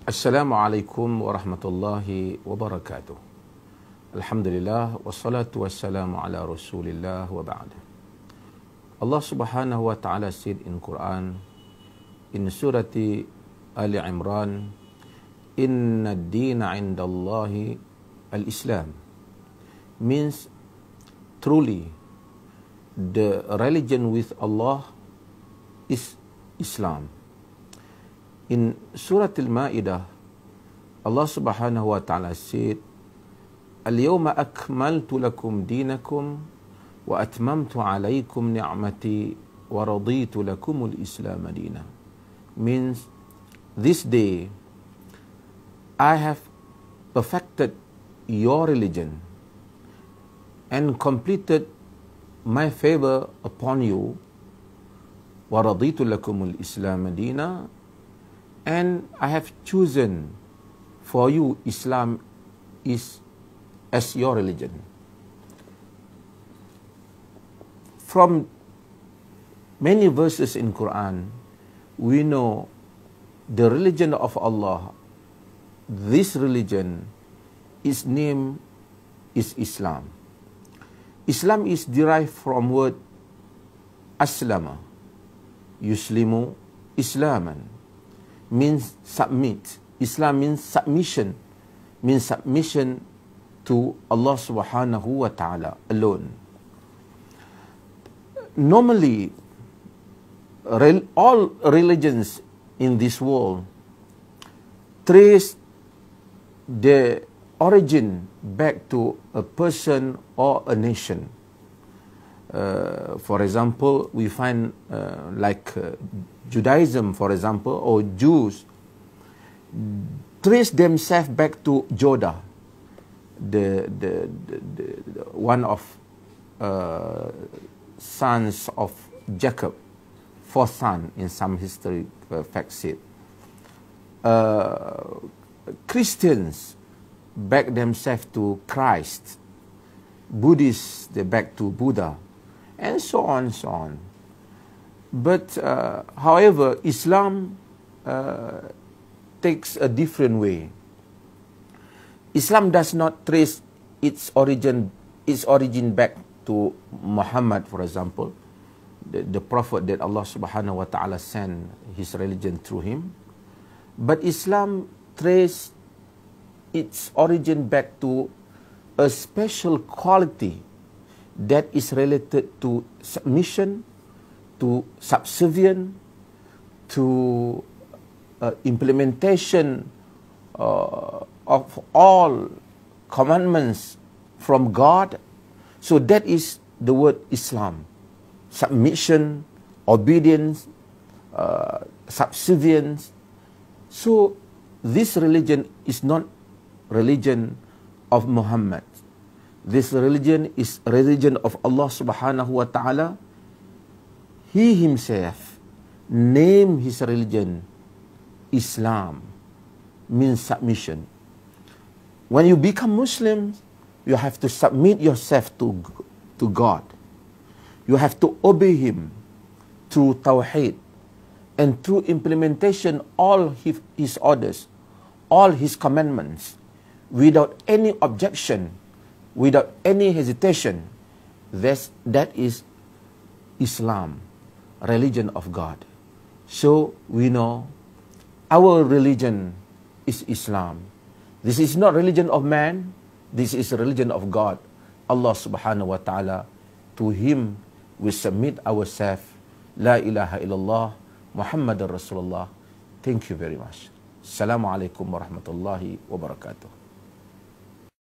Assalamualaikum warahmatullahi wabarakatuh. Alhamdulillah wassalatu wassalamu ala Rasulillah wa ba'd. Allah Subhanahu wa ta'ala said in Quran in surati Ali Imran, inna ad-dina 'indallahi al-Islam, means truly the religion with Allah is Islam. In Surah Al-Ma'idah, Allah Subhanahu wa ta'ala said, Al-yawma akmaltu lakum dinakum wa atmamtu alaykum ni'mati wa raditu lakumul Islam dina. Means, this day I have perfected your religion and completed my favor upon you, wa raditu lakumul Islam dina, and I have chosen for you Islam is as your religion. From many verses in Quran, we know the religion of Allah. This religion, its name is Islam. Islam is derived from word aslama, yuslimu islaman, means submit. Islam means submission to Allah Subhanahu wa ta'ala alone. Normally, all religions in this world trace the origin back to a person or a nation. For example, we find Judaism, for example, or Jews trace themselves back to Judah, the one of sons of Jacob, fourth son in some history facts said. Christians back themselves to Christ, Buddhists they back to Buddha, and so on, so on. But however, Islam takes a different way. Islam does not trace its origin back to Muhammad, for example, the prophet that Allah Subhanahu wa ta'ala sent his religion through him. But Islam traces its origin back to a special quality that is related to submission, to subservience, to implementation of all commandments from God. So that is the word Islam. Submission, obedience, subservience. So this religion is not religion of Muhammad. This religion is religion of Allah Subhanahu wa ta'ala. He himself named his religion Islam, means submission. When you become Muslim, you have to submit yourself to God. You have to obey him through tawheed and through implementation all his orders, all his commandments, without any objection, without any hesitation. That is Islam, religion of God. So we know our religion is Islam. This is not religion of man. This is a religion of God, Allah Subhanahu wa ta'ala. To him we submit ourselves. La ilaha illallah Muhammadur Rasulullah. Thank you very much. Assalamualaikum warahmatullahi wabarakatuh.